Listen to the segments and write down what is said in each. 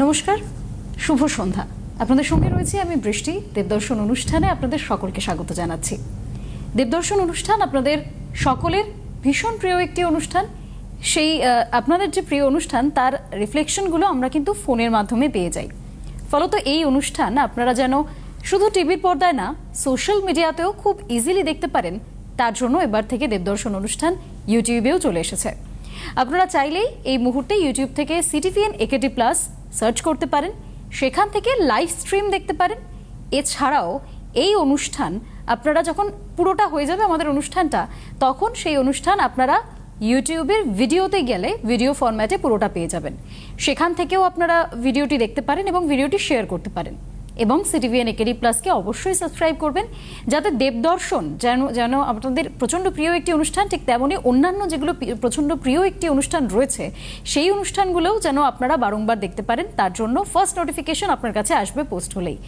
নমস্কার, শুভ সন্ধ্যা। আপনাদের সঙ্গে রয়েছি আমি বৃষ্টি। দেবদর্শন অনুষ্ঠানে আপনাদের সকলকে স্বাগত জানাচ্ছি। দেবদর্শন অনুষ্ঠান আপনাদের সকলের ভীষণ প্রিয় একটি অনুষ্ঠান। সেই আপনাদের যে প্রিয় অনুষ্ঠান তার রিফ্লেকশনগুলো আমরা কিন্তু ফোনের মাধ্যমে পেয়ে যাই। ফলত এই অনুষ্ঠান আপনারা যেন শুধু টিভির পর্দায় না, সোশ্যাল মিডিয়াতেও খুব ইজিলি দেখতে পারেন, তার জন্য এবার থেকে দেবদর্শন অনুষ্ঠান ইউটিউবেও চলে এসেছে। আপনারা চাইলেই এই মুহূর্তে ইউটিউব থেকে সিটিভিএন একেডি প্লাস সার্চ করতে পারেন, সেখান থেকে লাইভ স্ট্রিম দেখতে পারেন। এছাড়াও এই অনুষ্ঠান আপনারা যখন পুরোটা হয়ে যাবে আমাদের অনুষ্ঠানটা, তখন সেই অনুষ্ঠান আপনারা ইউটিউবের ভিডিওতে গেলে ভিডিও ফরম্যাটে পুরোটা পেয়ে যাবেন। সেখান থেকেও আপনারা ভিডিওটি দেখতে পারেন এবং ভিডিওটি শেয়ার করতে পারেন। এবং সিটিভিএন একেডি প্লাসকে অবশ্যই সাবস্ক্রাইব করবেন, যাতে দেবদর্শন যেন আপনাদের প্রচণ্ড প্রিয় একটি অনুষ্ঠান, ঠিক তেমনই অন্যান্য যেগুলো প্রচণ্ড প্রিয় একটি অনুষ্ঠান রয়েছে সেই অনুষ্ঠানগুলোও যেন আপনারা বারংবার দেখতে পারেন। তার জন্য ফার্স্ট নোটিফিকেশন আপনার কাছে আসবে পোস্ট হলেই।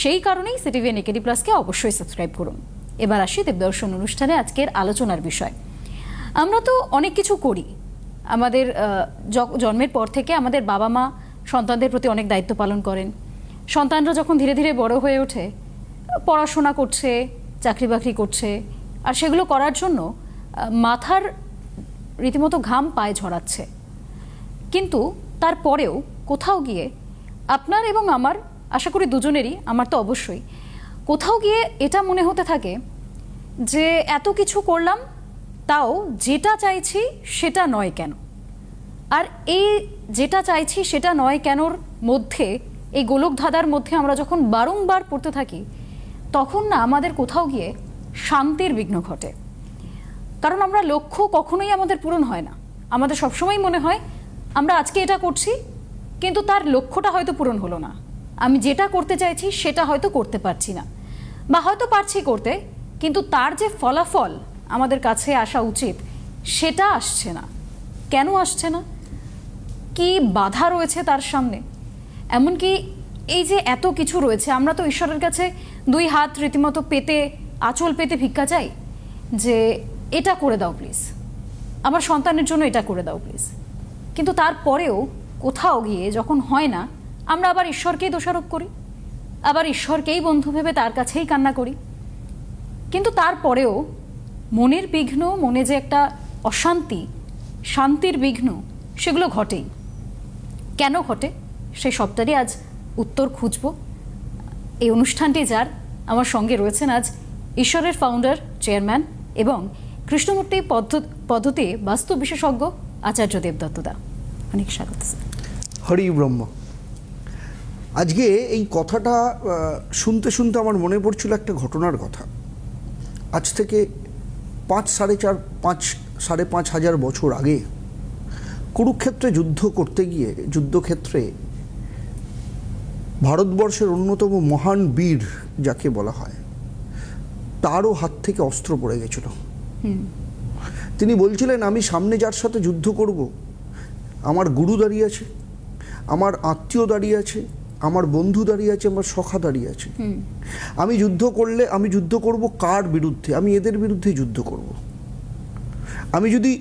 সেই কারণেই সিটিভিএন একেডি প্লাসকে অবশ্যই সাবস্ক্রাইব করুন। এবার আসি দেবদর্শন অনুষ্ঠানে আজকের আলোচনার বিষয়। আমরা তো অনেক কিছু করি। আমাদের জন্মের পর থেকে আমাদের বাবা মা সন্তানদের প্রতি অনেক দায়িত্ব পালন করেন। সন্তানরা যখন ধীরে ধীরে বড় হয়ে ওঠে, পড়াশোনা করছে, চাকরি বাকরি করছে, আর সেগুলো করার জন্য মাথার রীতিমতো ঘাম পায়ে ঝরাচ্ছে। কিন্তু তারপরেও কোথাও গিয়ে আপনার এবং আমার, আশা করি দুজনেরই, আমার তো অবশ্যই, কোথাও গিয়ে এটা মনে হতে থাকে যে এত কিছু করলাম, তাও যেটা চাইছি সেটা নয় কেন। আর এই যেটা চাইছি সেটা নয় কেনর মধ্যে, এই গোলক ধাঁধার মধ্যে আমরা যখন বারংবার পড়তে থাকি, তখন না আমাদের কোথাও গিয়ে শান্তির বিঘ্ন ঘটে। কারণ আমরা লক্ষ্য কখনোই আমাদের পূরণ হয় না। আমাদের সবসময় মনে হয় আমরা আজকে এটা করছি, কিন্তু তার লক্ষ্যটা হয়তো পূরণ হলো না। আমি যেটা করতে চাইছি সেটা হয়তো করতে পারছি না, বা হয়তো পারছি করতে, কিন্তু তার যে ফলাফল আমাদের কাছে আসা উচিত সেটা আসছে না। কেন আসছে না? কি বাধা রয়েছে তার সামনে? এমনকি এই যে এত কিছু রয়েছে, আমরা তো ঈশ্বরের কাছে দুই হাত রীতিমতো পেতে, আঁচল পেতে ভিক্ষা চাই যে এটা করে দাও প্লিজ, আমার সন্তানের জন্য এটা করে দাও প্লিজ। কিন্তু তারপরেও কোথাও গিয়ে যখন হয় না, আমরা আবার ঈশ্বরকেই দোষারোপ করি, আবার ঈশ্বরকেই বন্ধু ভেবে তার কাছেই কান্না করি। কিন্তু তারপরেও মনের বিঘ্ন, মনে যে একটা অশান্তি, শান্তির বিঘ্ন, সেগুলো ঘটেই। কেন ঘটে সেই সবটারই আজ উত্তর খুঁজব। এই অনুষ্ঠানটি যার আমার সঙ্গে রয়েছেন আজ ঈশ্বরের ফাউন্ডার, চেয়ারম্যান এবং কৃষ্ণমূর্তি পদ্ধতি বাস্তু বিশেষজ্ঞ আচার্য দেবদত্তদা। অনেক স্বাগত। হরি ব্রহ্ম। আজকে এই কথাটা শুনতে শুনতে আমার মনে পড়ছিল একটা ঘটনার কথা। আজ থেকে 5,500 বছর আগে কুরুক্ষেত্রে যুদ্ধ করতে গিয়ে, যুদ্ধক্ষেত্রে ভারতবর্ষের অন্যতম মহান বীর যাকে বলা হয়, তারও হাত থেকে অস্ত্র পড়ে গেছিল। তিনি বলছিলেন, আমি সামনে যার সাথে যুদ্ধ করব, আমার গুরু দাঁড়িয়ে আছে, আমার আত্মীয় দাঁড়িয়ে আছে, আমার বন্ধু দাঁড়িয়ে আছে, আমার সখা দাঁড়িয়ে আছে। আমি যুদ্ধ করলে আমি যুদ্ধ করব কার বিরুদ্ধে? আমি এদের বিরুদ্ধে যুদ্ধ করব। আমি যদি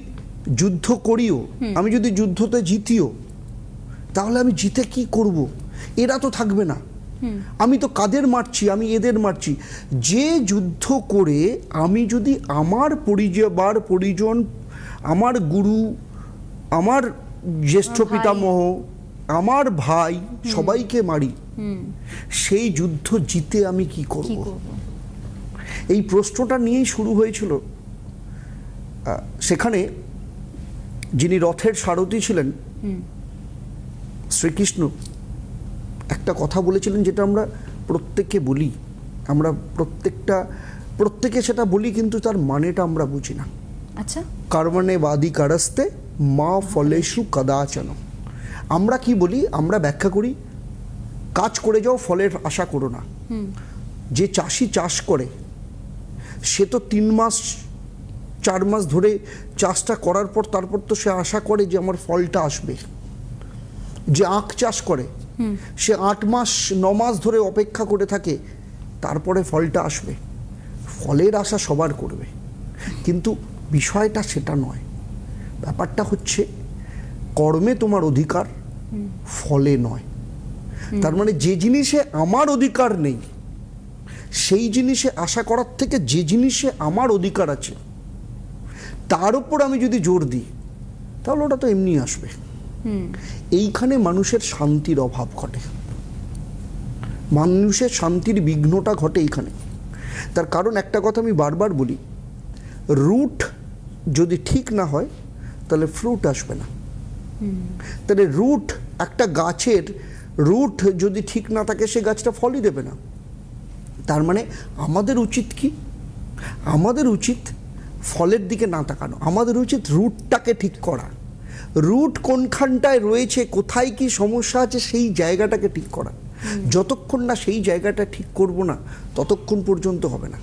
যুদ্ধ করিও, আমি যদি যুদ্ধতে জিতিও, তাহলে আমি জিতে কি করব? এরা তো থাকবে না। আমি তো কাদের মারছি? আমি এদের মারছি। যে যুদ্ধ করে আমি যদি আমার পরিজন, আমার গুরু, আমার জ্যেষ্ঠ পিতামহ, আমার ভাই, সবাইকে মারি, সেই যুদ্ধ জিতে আমি কি করব? এই প্রশ্নটা নিয়েই শুরু হয়েছিল। সেখানে যিনি রথের সারথি ছিলেন, শ্রীকৃষ্ণ, একটা কথা বলেছিলেন যেটা আমরা প্রত্যেকে বলি, আমরা প্রত্যেকে সেটা বলি, কিন্তু তার মানেটা আমরা বুঝি না। আচ্ছা, কর্মণে বাদি কারস্তে মা ফলেষু কদাচন। আমরা কি বলি? আমরা ব্যাখ্যা করি, কাজ করে যাও, ফলের আশা করো না। যে চাষি চাষ করে, সে তো 3-4 মাস ধরে চাষটা করার পর তারপর তো সে আশা করে যে আমার ফলটা আসবে। যে আখ চাষ করে, সে 8-9 মাস ধরে অপেক্ষা করে থাকে, তারপরে ফলটা আসবে। ফলের আশা সবার করবে, কিন্তু বিষয়টা সেটা নয়। ব্যাপারটা হচ্ছে কর্মে তোমার অধিকার, ফলে নয়। তার মানে যে জিনিসে আমার অধিকার নেই সেই জিনিসে আশা করার থেকে যে জিনিসে আমার অধিকার আছে তার উপর আমি যদি জোর দিই তাহলে ওটা তো এমনি আসবে। এইখানে মানুষের শান্তির অভাব ঘটে, মানুষের শান্তির বিঘ্নটা ঘটে এইখানে। তার কারণ একটা কথা আমি বারবার বলি, রুট যদি ঠিক না হয় তাহলে ফ্রুট আসবে না। তাহলে রুট, একটা গাছের রুট যদি ঠিক না থাকে সে গাছটা ফলই দেবে না। তার মানে আমাদের উচিত কি? আমাদের উচিত ফলের দিকে না তাকানো, আমাদের উচিত রুটটাকে ঠিক করা। রুট কোনখানটায় রয়েছে, কোথায় কি সমস্যা আছে সেই জায়গাটাকে ঠিক করা। যতক্ষণ না সেই জায়গাটা ঠিক করব না ততক্ষণ পর্যন্ত হবে না।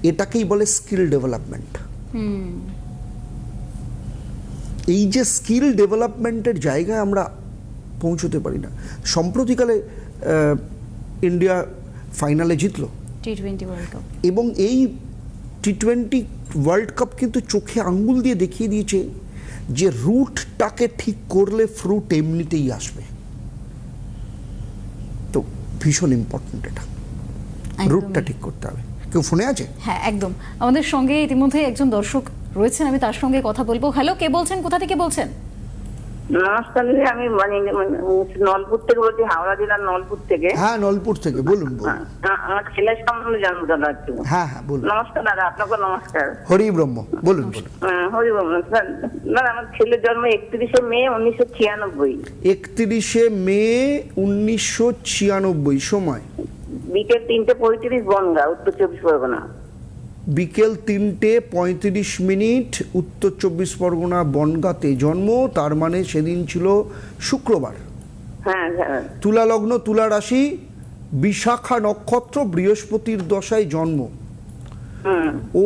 এটাকেই বলে স্কিল ডেভেলপমেন্ট। এই যে স্কিল ডেভেলপমেন্টের জায়গায় আমরা পৌঁছতে পারি না। সম্প্রতিকালে ইন্ডিয়া ফাইনালে জিতলো টি-20 ওয়ার্ল্ড কাপ, এবং এই টি-20 ওয়ার্ল্ড কাপ কিন্তু চোখে আঙ্গুল দিয়ে দেখিয়ে দিয়েছে যে রুটটাকে ঠিক করলে ফ্রুট এমনিতেই আসবে। তো ভীষণ ইম্পর্টেন্ট এটা, রুটটা ঠিক করতে হবে। কেউ ফোনে আছে? হ্যাঁ একদম, আমাদের সঙ্গে ইতিমধ্যে একজন দর্শক রয়েছেন, আমি তার সঙ্গে কথা বলবো। হ্যালো, কে বলছেন, কোথা থেকে বলছেন? নমস্কার, আমি নলপুর থেকে বলছি, হাওড়া জেলার নলপুর থেকে। হ্যাঁ, নলপুর থেকে বলুন। আমার ছেলের সম্বন্ধে জানতে চাচ্ছি। হ্যাঁ হ্যাঁ বলুন। নমস্কার দাদা, আপনাকে নমস্কার। হরি ব্রহ্ম, বলুন বলুন। হরি ব্রহ্ম। দাদা, আমার ছেলের জন্ম 31শে মে 1996। 31শে মে 1996। সময় বিকেল 3:35 বনগাঁ, উত্তর 24 পরগনা। বিকেল 3:35 উত্তর 24 পরগনা বনগাঁতে জন্ম। তার মানে সেদিন ছিল শুক্রবার। হ্যাঁ হ্যাঁ। তুলা লগ্ন, তুলা রাশি, বিশাখা নক্ষত্র, বৃহস্পতির দশায় জন্ম।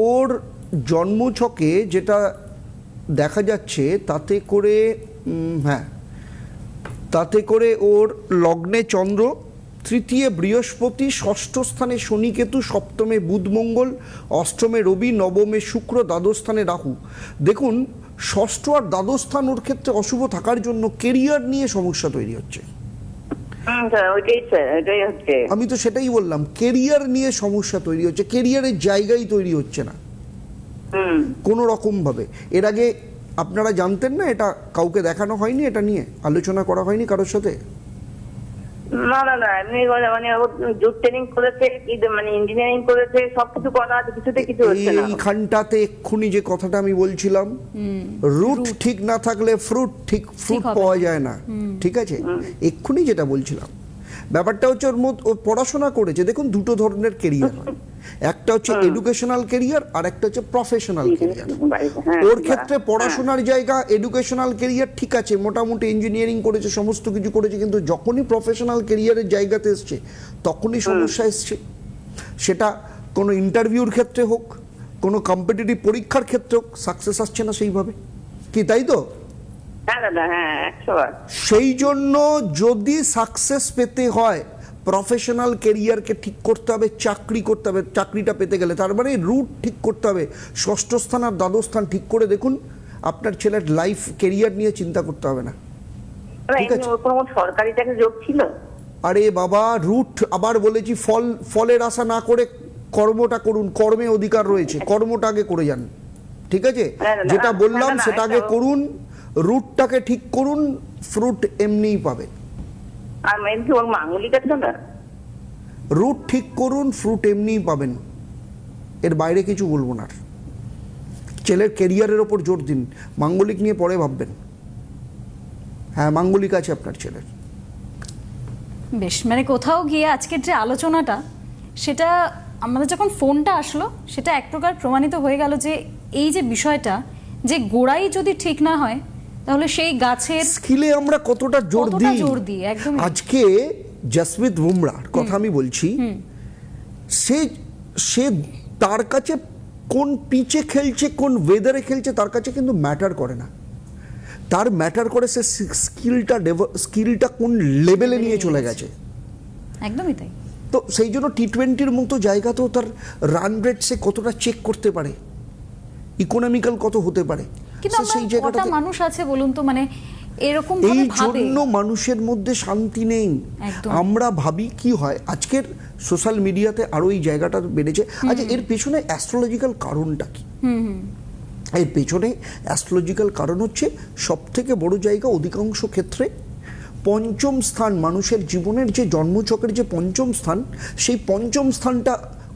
ওর জন্মছকে যেটা দেখা যাচ্ছে তাতে করে তাতে করে ওর লগ্নে চন্দ্র, তৃতীয় বৃহস্পতি, ষষ্ঠ স্থানে শনি কেতু, সপ্তমে বুধ মঙ্গল, অষ্টমে রবি, নবমে শুক্র, দ্বাদশ স্থানে রাহু। দেখুন, ষষ্ঠ আর দ্বাদশ স্থান ওর ক্ষেত্রে অশুভ থাকার জন্য কেরিয়ার নিয়ে সমস্যা তৈরি হচ্ছে। আমি তো সেটাই বললাম, কেরিয়ার নিয়ে সমস্যা তৈরি হচ্ছে, কেরিয়ারের জায়গাই তৈরি হচ্ছে না কোনো রকম ভাবে। এর আগে আপনারা জানতেন না? এটা কাউকে দেখানো হয়নি, এটা নিয়ে আলোচনা করা হয়নি কারোর সাথে? না না না, এমনি মানে জুট ট্রেনিং করেছে, মানে ইঞ্জিনিয়ারিং করেছে, সবকিছু করা আছে, কিছুতে কিছু হচ্ছে না। এইখানটাতে এক্ষুনি যে কথাটা আমি বলছিলাম, রুট ঠিক না থাকলে ফ্রুট পাওয়া যায় না। ঠিক আছে, এক্ষুনি যেটা বলছিলাম, ব্যাপারটা হচ্ছে ও পড়াশোনা করেছে। দেখুন, দুটো ধরনের কেরিয়ার হয়, একটা হচ্ছে এডুকেশনাল কেরিয়ার আর একটা হচ্ছে প্রফেশনাল কেরিয়ার। ওর ক্ষেত্রে পড়াশোনার জায়গা, এডুকেশনাল কেরিয়ার ঠিক আছে, মোটামুটি ইঞ্জিনিয়ারিং করেছে, সমস্ত কিছু করেছে, কিন্তু যখনই প্রফেশনাল কেরিয়ারের জায়গাতে এসছে তখনই সমস্যা এসছে। সেটা কোনো ইন্টারভিউর ক্ষেত্রে হোক, কোনো কম্পিটিটিভ পরীক্ষার ক্ষেত্রে হোক, সাকসেস আসছে না সেইভাবে। কি তাই তো? সেই জন্য যদি সাকসেস পেতে হয় প্রফেশনাল কেরিয়ারকে ঠিক করতে হবে, চাকরি করতে হবে। চাকরিটা পেতে গেলে তার মানে রুট ঠিক করতে হবে। ষষ্ঠ স্থান আর দ্বাদশ স্থান ঠিক করে দেখুন, আপনার ছেলের লাইফ কেরিয়ার নিয়ে চিন্তা করতে হবে না। ঠিক আছে, সরকারি চাকরি যোগ ছিল। আরে বাবা, রুট আবার বলেছি, ফলের আশা না করে কর্মটা করুন, কর্মে অধিকার রয়েছে, কর্মটা আগে করে যান। ঠিক আছে, যেটা বললাম সেটা আগে করুন, রুটটাকে ঠিক করুন, ফ্রুট এমনিই পাবে। আর ওর মাঙ্গলিক আছে না, রুট ঠিক করুন, ফ্রুট এমনিই পাবেন। এর বাইরে কিছু বলবো না। ছেলের কেরিয়ারের ওপর জোর দিন, মাঙ্গলিক নিয়ে পরে ভাববেন। হ্যাঁ, মাঙ্গলিক আছে আপনার ছেলের। বেশ, মানে কোথাও গিয়ে আজকের যে আলোচনাটা, সেটা আমাদের যখন ফোনটা আসলো সেটা এক প্রকার প্রমাণিত হয়ে গেল যে এই যে বিষয়টা, যে গোড়াই যদি ঠিক না হয় তাহলে সেই গাছের স্কিলে আমরা কতটা জোর দিই। একদম। আজকে জসপ্রীত বুমরাহর কথা আমি বলছি, সে তার কাছে কোন পিচে খেলছে, কোন ওয়েদারে খেলছে, তার কাছে কিন্তু ম্যাটার করে না। তার ম্যাটার করে সে স্কিলটা কোন লেভেলে নিয়ে চলে গেছে। একদমই তাই। তো সেই জন্য টি-20-র মতো জায়গাতেও তার রান রেট সে কতটা চেক করতে পারে, ইকোনমিক্যাল কত হতে পারে। কিন্তু কত মানুষ আছে বলুন তো, মানে এরকম এই ভাবে ভাবে জন্য মানুষের মধ্যে শান্তি নেই। একদম। আমরা ভাবি কি হয়, আজকের সোশ্যাল মিডিয়াতে আরো এই জায়গাটা বেড়েছে। আচ্ছা, এর পেছনে অ্যাস্ট্রোলজিক্যাল কারণটা কি? এর পেছনে অ্যাস্ট্রোলজিক্যাল কারণ হচ্ছে সব থেকে বড় জায়গা, অধিকাংশ ক্ষেত্রে পঞ্চম স্থান, মানুষের জীবনের যে জন্মচক্রের যে পঞ্চম স্থান, সেই পঞ্চম স্থানটা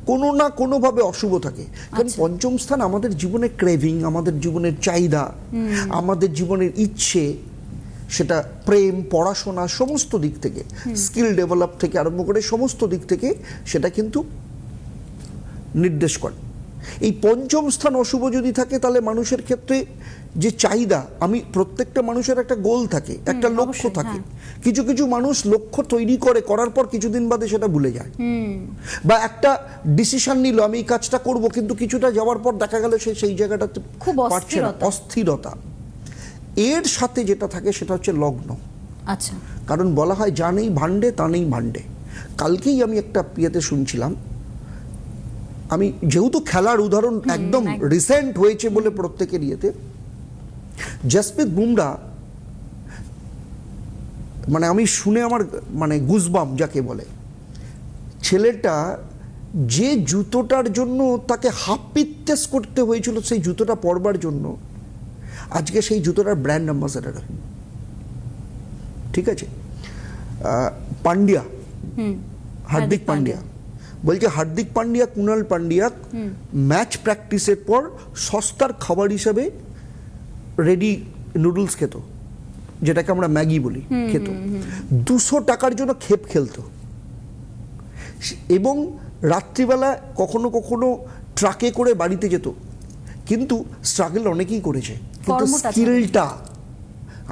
কোনো না কোনোভাবে অশুভ থাকে। কারণ পঞ্চম স্থান আমাদের জীবনের ক্রেভিং, আমাদের জীবনের চাহিদা, আমাদের জীবনের ইচ্ছে, সেটা প্রেম, পড়াশোনা, সমস্ত দিক থেকে, স্কিল ডেভেলপ থেকে আরম্ভ করে সমস্ত দিক থেকে সেটা কিন্তু নির্দেশ করে। এই পঞ্চম স্থান অশুভ যদি থাকে, তাহলে মানুষের ক্ষেত্রে যে চাহিদা, আমি প্রত্যেকটা মানুষের একটা গোল থাকে, একটা লক্ষ্য অবশ্যই, থাকে। কিছু কিছু মানুষ লক্ষ্য তৈরি করে, করার পর কিছুদিন বাদে সেটা ভুলে যায়, বা একটা ডিসিশন নিল আমি এই কাজটা করব, কিন্তু কিছুটা যাওয়ার পর দেখা গেল সে সেই জায়গাটাতে খুব পারছে না, অস্থিরতা। এর সাথে যেটা থাকে সেটা হচ্ছে লগ্ন। আচ্ছা, কারণ বলা হয় যা নেই ভাণ্ডে তা নেই ভাণ্ডে। কালকেই আমি একটা ইয়েতে শুনছিলাম, আমি যেহেতু খেলার উদাহরণ একদম রিসেন্ট হয়েছে বলে প্রত্যেকের ইয়েতে, জসপ্রীত বুমরা, মানে আমি শুনে আমার মানে গুজবাম যাকে বলে, ছেলেটা যে জুতোটার জন্য তাকে হাপিত্যেস করতে হয়েছিল সেই জুতোটা পরবার জন্য, আজকে সেই জুতোটার ব্র্যান্ড অ্যাম্বাসেডার। ঠিক আছে, পান্ডিয়া, হার্দিক পান্ডিয়া বলছে, হার্দিক পান্ডিয়া, কুনাল পান্ডিয়া ম্যাচ প্র্যাকটিসের পর সস্তার খাবার হিসাবে রেডি নুডলস খেত, যেটাকে আমরা ম্যাগি বলি, খেত। 200 টাকার জন্য খেপ খেলতো, এবং রাত্রিবেলা কখনো কখনো ট্রাকে করে বাড়িতে যেত। কিন্তু স্ট্রাগল অনেকেই করেছে, কিন্তু স্কিলটা,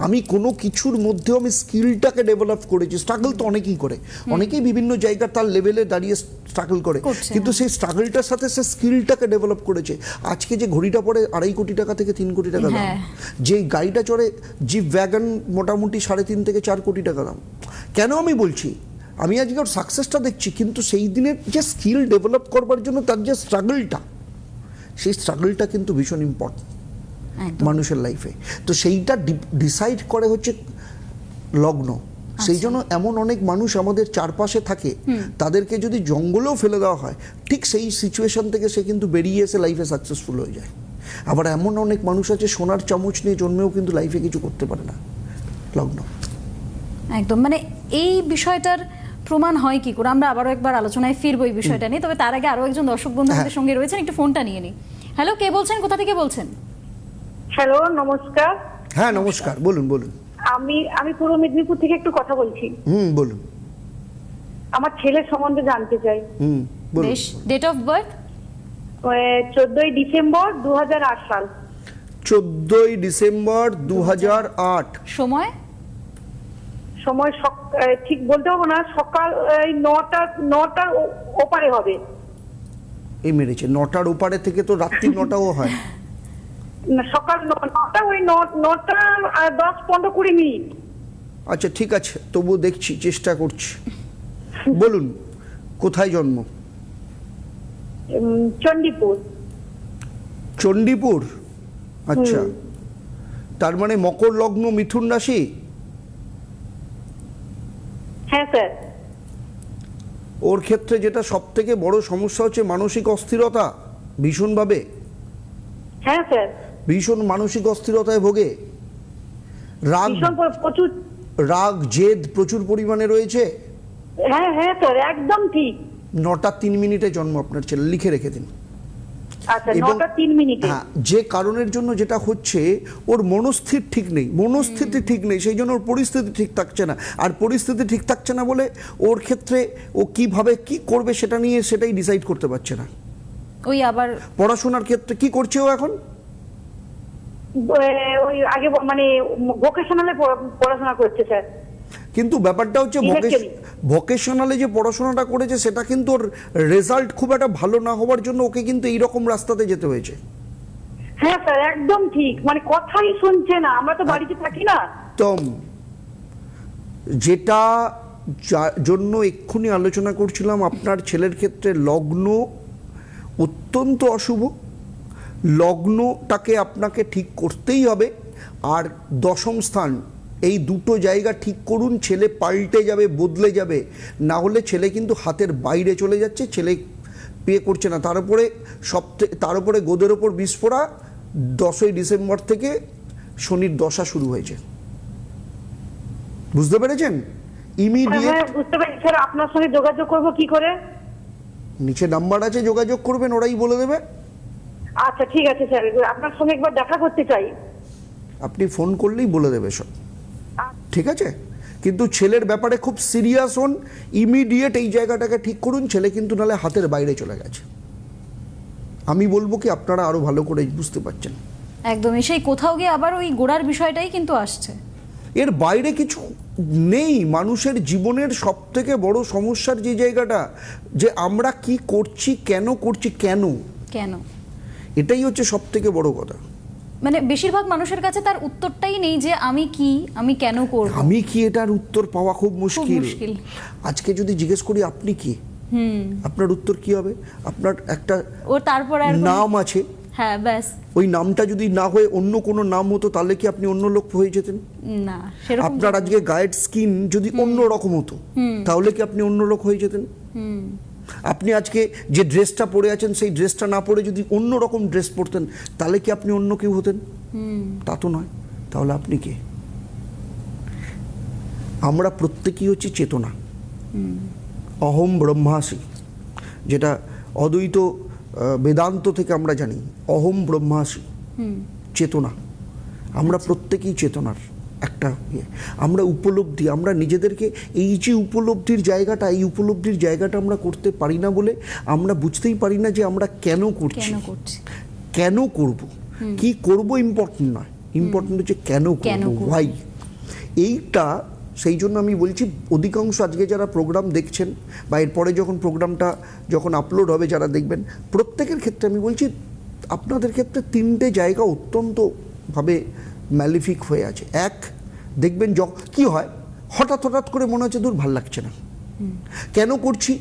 আমি কোনো কিছুর মধ্যেও আমি স্কিলটাকে ডেভেলপ করেছি। স্ট্রাগল তো অনেকেই করে, অনেকেই বিভিন্ন জায়গায় তার লেভেলে দাঁড়িয়ে স্ট্রাগল করে, কিন্তু সেই স্ট্রাগলটার সাথে সে স্কিলটাকে ডেভেলপ করেছে। আজকে যে ঘড়িটা পরে 2.5 কোটি টাকা থেকে 3 কোটি টাকা দাম, যে গাড়িটা চড়ে জিপ ওয়াগন মোটামুটি 3.5 থেকে 4 কোটি টাকা দাম। কেন আমি বলছি, আমি আজকে ওর সাকসেসটা দেখছি, কিন্তু সেই দিনের যে স্কিল ডেভেলপ করবার জন্য তার যে স্ট্রাগলটা, সেই স্ট্রাগলটা কিন্তু ভীষণ ইম্পর্টেন্ট মানুষের লাইফে। তো সেইটা ডিসাইড করে হচ্ছে লগ্ন। সেই জন্য এমন অনেক মানুষ আমাদের চারপাশে থাকে, তাদেরকে যদি জঙ্গলেও ফেলে দেওয়া হয়, ঠিক সেই সিচুয়েশন থেকে সে কিন্তু বেরিয়ে এসে লাইফে সাকসেসফুল হয়ে যায়। আবার এমন অনেক মানুষ আছে সোনার চামচ নিয়ে জন্মেও কিন্তু লাইফে কিছু করতে পারে না। লগ্ন একদম, মানে এই বিষয়টার প্রমাণ হয় কি করে? আমরা আবারও একবার আলোচনায় ফিরবো এই বিষয়টা নিয়ে, তবে তার আগে আরো একজন দর্শক বন্ধু আমাদের সঙ্গে রয়েছেন, একটু ফোনটা নিয়ে নিই। হ্যালো, কে বলছেন, কোথা থেকে বলছেন? হ্যালো, নমস্কার। হ্যাঁ নমস্কার, বলুন বলুন। আমি পূর্ব মেদিনীপুর থেকে একটু কথা বলছি। বলুন। আমার ছেলের সম্বন্ধে জানতে চাই। বলুন। বেশ, ডেট অফ বার্থ? 14ই ডিসেম্বর 2008 সাল। 14ই ডিসেম্বর 2008। সময়? সময় ঠিক বলতে পারবো না, সকাল 9টার ওপারে হবে। এই মেরেছে, 9টার ওপারে থেকে তো রাত্রি 9টাও হয়। সকাল 9টা, ওই 9টা 10-15-20 মিনিট। আচ্ছা ঠিক আছে, তবু দেখছি, চেষ্টা করছি। বলুন, কোথায় জন্ম? চণ্ডীপুর। চণ্ডীপুর, আচ্ছা। তার মানে মকর লগ্ন, মিথুন রাশি? হ্যাঁ স্যার। ওর ক্ষেত্রে যেটা সব থেকে বড় সমস্যা হচ্ছে মানসিক অস্থিরতা, ভীষণভাবে। হ্যাঁ স্যার। ভীষণ মানসিক অস্থিরতায় ভোগে। প্রচুর রাগ জেদ প্রচুর পরিমাণে রয়েছে। হ্যাঁ হ্যাঁ স্যার, একদম ঠিক। 9টা 3 মিনিটে জন্ম আপনার ছেলে, লিখে রেখে দিন। আচ্ছা, 9টা 3 মিনিটে। হ্যাঁ, যে কারণের জন্য যেটা হচ্ছে, ওর মনস্থির ঠিক নেই, মনস্থিতি ঠিক নেই, সেই জন্য ওর পরিস্থিতি ঠিক থাকছে না। আর পরিস্থিতি ঠিক থাকছে না বলে ওর ক্ষেত্রে ও কিভাবে কি করবে সেটাই ডিসাইড করতে পারছে না। ওই আবার পড়াশোনার ক্ষেত্রে কি করছে ও এখন? ওই আগে মানে ভোকেশনালে পড়াশোনা করছে স্যার। কিন্তু ব্যাপারটা হচ্ছে ভোকেশনালে যে পড়াশোনাটা করেছে সেটা কিন্তু ওর রেজাল্ট খুব একটা ভালো না হওয়ার জন্য ওকে কিন্তু এইরকম রাস্তাতে যেতে হয়েছে। হ্যাঁ স্যার, একদম ঠিক, মানে কথাই শুনছে না। আমরা তো বাড়িতে থাকি না। একদম, যেটা জন্য এক্ষুনি আলোচনা করছিলাম, আপনার ছেলের ক্ষেত্রে লগ্ন অত্যন্ত অশুভ। লগ্নটাকে আপনাকে ঠিক করতেই হবে। আর 10ম স্থান এই দুটো জায়গা ঠিক করুন, ছেলে পাল্টে যাবে, বদলে যাবে। না হলে ছেলে কিন্তু হাতের বাইরে চলে যাচ্ছে, ছেলে বিয়ে করছে না। তার উপরে গোদের ওপর বিস্ফোরা 10ই ডিসেম্বর থেকে শনির দশা শুরু হয়েছে। বুঝতে পেরেছেন? ইমিডিয়েট হ্যাঁ বুঝতে পারছি স্যার। আপনার সঙ্গে যোগাযোগ করব কি করে? নিচে নাম্বার আছে, যোগাযোগ করবেন, ওরাই বলে দেবে। আচ্ছা ঠিক আছে স্যার, আপনার সঙ্গে একবার দেখা করতে চাই। আপনি ফোন করলেই বলে দেবে সব, ঠিক আছে? কিন্তু ছেলের ব্যাপারে খুব সিরিয়াস হন, ইমিডিয়েট এই জায়গাটাকে ঠিক করুন। ছেলে কিন্তু নাহলে হাতের বাইরে চলে গেছে। আমি বলবো কি, আপনারা আরো ভালো করে বুঝতে পারছেন। একদমই, সেই কোথাও গিয়ে আবার ওই গোড়ার বিষয়টাই কিন্তু আসছে। এর বাইরে কিছু নেই। মানুষের জীবনের সব থেকে বড় সমস্যার যে জায়গাটা, যে আমরা কি করছি, কেন করছি, কেন, এটাই হচ্ছে সব থেকে বড় কথা। মানে বেশিরভাগ মানুষের কাছে তার উত্তরটাই নেই যে আমি কি, আমি কেন করব, আমি কি, এটার উত্তর পাওয়া খুব মুশকিল। আজকে যদি জিজ্ঞেস করি আপনি কি, আপনার উত্তর কি হবে? আপনার একটা তারপর নাম আছে, হ্যাঁ ব্যাস। ওই নামটা যদি না হয়ে অন্য কোনো নাম হতো, তাহলে কি আপনি অন্য লোক হয়ে যেতেন? না, সেরকম। আপনার আজকে গায়ের স্কিন যদি অন্য রকম হতো, তাহলে কি আপনি অন্য লোক হয়ে যেতেন? আপনি আজকে যে ড্রেসটা পরে আছেন, সেই ড্রেসটা না পরে যদি অন্য রকম ড্রেস পরতেন, তাহলে কি আপনি অন্য কেউ হতেন? তা তো নয়। তাহলে আপনি কে? আমরা প্রত্যেকেই হচ্ছে চেতনা। অহম ব্রহ্মাসি, যেটা অদ্বৈত বেদান্ত থেকে আমরা জানি, অহম ব্রহ্মাসি, চেতনা। আমরা প্রত্যেকেই চেতনার একটা ইয়ে। আমরা উপলব্ধি, আমরা নিজেদেরকে এই যে উপলব্ধির জায়গাটা, এই উপলব্ধির জায়গাটা আমরা করতে পারি না বলে আমরা বুঝতেই পারি না যে আমরা কেন করছি, কেন করব, কি করব ইম্পর্টেন্ট নয়, ইম্পর্টেন্ট হচ্ছে কেন করব, হোয়াই। এইটা সেই জন্য আমি বলছি, অধিকাংশ আজকে যারা প্রোগ্রাম দেখছেন বা এরপরে যখন প্রোগ্রামটা যখন আপলোড হবে যারা দেখবেন, প্রত্যেকের ক্ষেত্রে আমি বলছি, আপনাদের ক্ষেত্রে 3টে জায়গা অত্যন্তভাবে ম্যালিফিক হয়ে আছে। এক, দেখবেন কি হয়, হঠাৎ করে মনে হচ্ছে দূর ভাল লাগছে না, কেন করছি,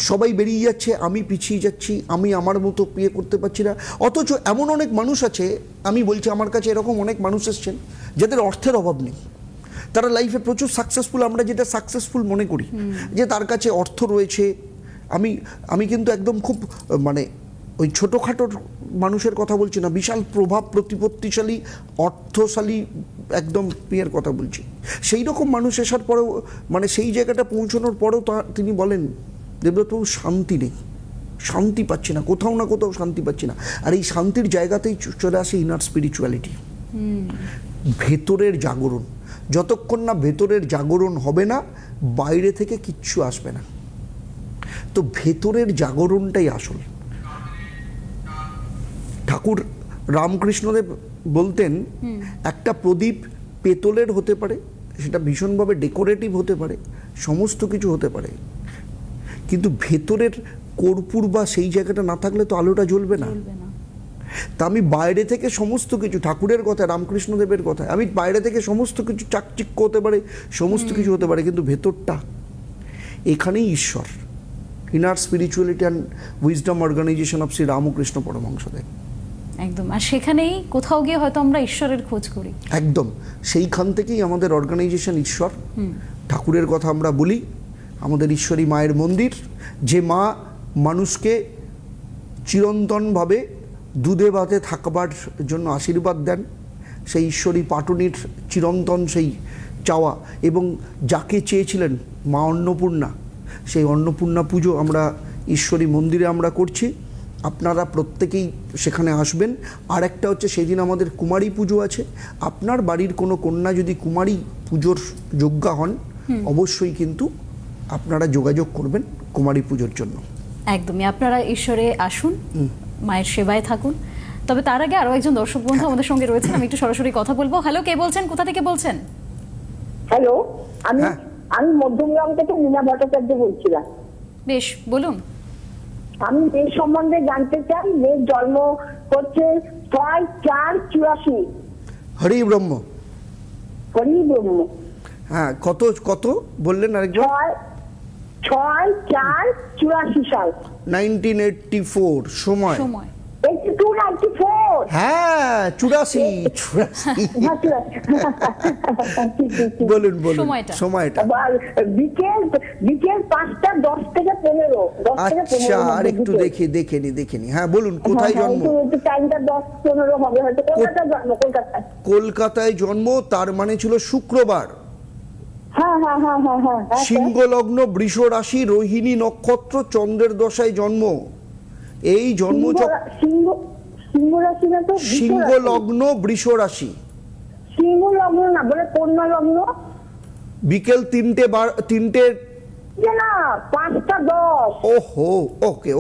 সবাই বেরিয়ে যাচ্ছে, আমি পিছিয়ে যাচ্ছি, আমি আমার মতো বিয়ে করতে পারছি না। অথচ এমন অনেক মানুষ আছে, আমি বলছি আমার কাছে এরকম অনেক মানুষ এসছেন যাদের অর্থের অভাব নেই, তারা লাইফে প্রচুর সাকসেসফুল। আমরা যেটা সাকসেসফুল মনে করি যে তার কাছে অর্থ রয়েছে। আমি কিন্তু একদম খুব মানে ওই ছোটোখাটো মানুষের কথা বলছি না, বিশাল প্রভাব প্রতিপত্তিশালী, অর্থশালী একদম বিয়ের কথা বলছি। সেই রকম মানুষ আসার পরেও, মানে সেই জায়গাটা পৌঁছানোর পরেও তিনি বলেন, দেবব্রতবাবু শান্তি নেই, শান্তি পাচ্ছি না, কোথাও না কোথাও শান্তি পাচ্ছি না। আর এই শান্তির জায়গাতেই চলে আসে ইনার স্পিরিচুয়ালিটি, ভেতরের জাগরণ। যতক্ষণ না ভেতরের জাগরণ হবে না, বাইরে থেকে কিচ্ছু আসবে না। তো ভেতরের জাগরণটাই আসল। ঠাকুর রামকৃষ্ণদেব বলতেন, একটা প্রদীপ পেতলের হতে পারে, সেটা ভীষণভাবে ডেকোরেটিভ হতে পারে, সমস্ত কিছু হতে পারে, কিন্তু ভেতরের কর্পূর বা সেই জায়গাটা না থাকলে তো আলোটা জ্বলবে না। তা আমি বাইরে থেকে সমস্ত কিছু, ঠাকুরের কথা, রামকৃষ্ণদেবের কথা, আমি বাইরে থেকে সমস্ত কিছু চাকচিক্য হতে পারে, সমস্ত কিছু হতে পারে, কিন্তু ভেতরটা, এখানেই ঈশ্বর। Inner spirituality and wisdom organisation of Shri Ramakrishna Paramahansadev. একদম, আর সেখানেই কোথাও গিয়ে হয়তো আমরা ঈশ্বরের খোঁজ করি। একদম, সেইখান থেকেই আমাদের অর্গানাইজেশন ঈশ্বর। ঠাকুরের কথা আমরা বলি, আমাদের ঈশ্বরী মায়ের মন্দির, যে মা মানুষকে চিরন্তনভাবে দুধে ভাতে থাকবার জন্য আশীর্বাদ দেন, সেই ঈশ্বরী পাটুনির চিরন্তন সেই চাওয়া, এবং যাকে চেয়েছিলেন মা অন্নপূর্ণা, সেই অন্নপূর্ণা পুজো আমরা ঈশ্বরী মন্দিরে আমরা করছি। আপনারা প্রত্যেকেই সেখানে আসবেন। আর একটা হচ্ছে, সেই দিন আমাদের কুমারী পুজো আছে। আপনার বাড়ির কোনো কন্যা যদি কুমারী পুজোর যোগ্যা হন, অবশ্যই কিন্তু আপনারা যোগাযোগ করবেন কুমারী পুজোর জন্য। একদমই, আপনারা ঈশ্বরে আসুন, মায়ের সেবায় থাকুন। তবে তার আগে আরো একজন দর্শক বন্ধু আমাদের সঙ্গে রয়েছেন, আমি একটু সরাসরি কথা বলবো। হ্যালো, কে বলছেন, কোথা থেকে বলছেন? হ্যালো, আমি মধ্যমগ্রাম থেকে মীনা ভট্টাচার্য বলছিলাম। বেশ, বলুন। আমি মেয়ের সম্বন্ধে জানতে চাই। মেয়ের জন্ম হচ্ছে 6/4/84। হরি ব্রহ্ম। হরি ব্রহ্ম। হ্যাঁ, কত বললেন আরেকবার? 6/4/84 সাল। 1984। সময় 82/94। হ্যাঁ 84 বলুন বলুন সময়টা। আবার বিকেল 5টা 10 থেকে 15 আচ্ছা আর একটু দেখে নি হ্যাঁ বলুন কোথায় জন্ম? টাইমটা 10-15 হবে হয়তো। কলকাতায় জন্ম, কলকাতায়। কলকাতায় জন্ম, তার মানে ছিল শুক্রবার। হ্যাঁ। সিংহ লগ্ন, বৃষ রাশি, রোহিণী নক্ষত্র, চন্দ্রের দশায় জন্ম। এই জন্মচক্র সিংহ রাশি না তো? সিংহ লগ্ন, বৃষ রাশি। সিংহ লগ্ন না, বলে কন্যা লগ্ন। বিকেল 3টে না 5টা 10। ওহো ওকে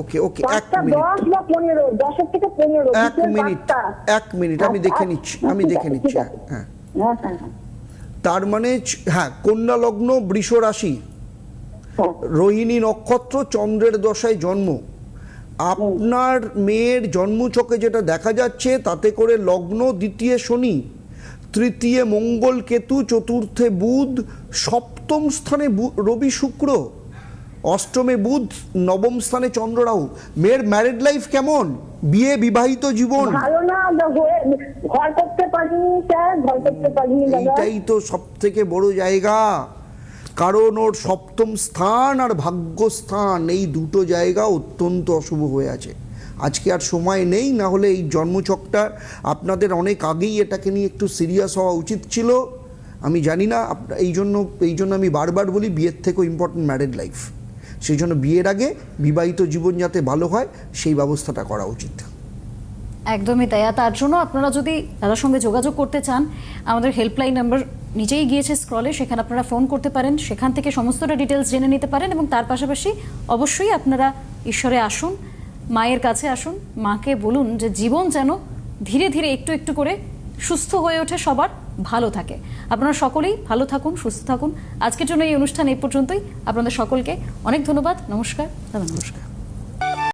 5টা 10 বা 15, 10 থেকে 15। এক মিনিট আমি দেখে নিচ্ছি হ্যাঁ। তার মানে হ্যাঁ কন্যা লগ্ন, বৃষ রাশি, রোহিণী নক্ষত্র, চন্দ্রের দশায় জন্ম। আপনার মেয়ের জন্মছকে যেটা দেখা যাচ্ছে তাতে করে লগ্ন দ্বিতীয় শনি, তৃতীয় মঙ্গল কেতু, চতুর্থে বুধ, সপ্তম স্থানে রবি শুক্র, অষ্টমে বুধ, নবম স্থানে চন্দ্র রাহু। মেয়ের ম্যারিড লাইফ কেমন? বিয়ে, বিবাহিত জীবন? ভালো না, ঘর করতে পারিনি স্যার, ঘর করতে পারিনি দাদা। এইটাই তো সব থেকে বড় জায়গা, কারণ ওর সপ্তম স্থান আর ভাগ্যস্থান এই দুটো জায়গা অত্যন্ত অশুভ হয়ে আছে। আজকে আর সময় নেই, না হলে এই জন্মছকটা আপনাদের অনেক আগেই এটাকে নিয়ে একটু সিরিয়াস হওয়া উচিত ছিল। আমি জানি না, এই জন্য আমি বারবার বলি বিয়ের থেকেও ইম্পর্টেন্ট ম্যারিড লাইফ। সেই জন্য বিয়ের আগে বিবাহিত জীবন যাতে ভালো হয় সেই ব্যবস্থাটা করা উচিত। একদমই তাই। তার জন্য আপনারা যদি দাদার সঙ্গে যোগাযোগ করতে চান, আমাদের হেল্পলাইন নাম্বার নিচেই গিয়েছে স্ক্রলে, সেখানে আপনারা ফোন করতে পারেন, সেখান থেকে সমস্তটা ডিটেলস জেনে নিতে পারেন। এবং তার পাশাপাশি অবশ্যই আপনারা ঈশ্বরে আসুন, মায়ের কাছে আসুন, মাকে বলুন যে জীবন যেন ধীরে ধীরে একটু একটু করে সুস্থ হয়ে ওঠে, সবার ভালো থাকে। আপনারা সকলেই ভালো থাকুন, সুস্থ থাকুন। আজকের জন্য এই অনুষ্ঠান এই পর্যন্তই। আপনাদের সকলকে অনেক ধন্যবাদ। নমস্কার দাদা। নমস্কার।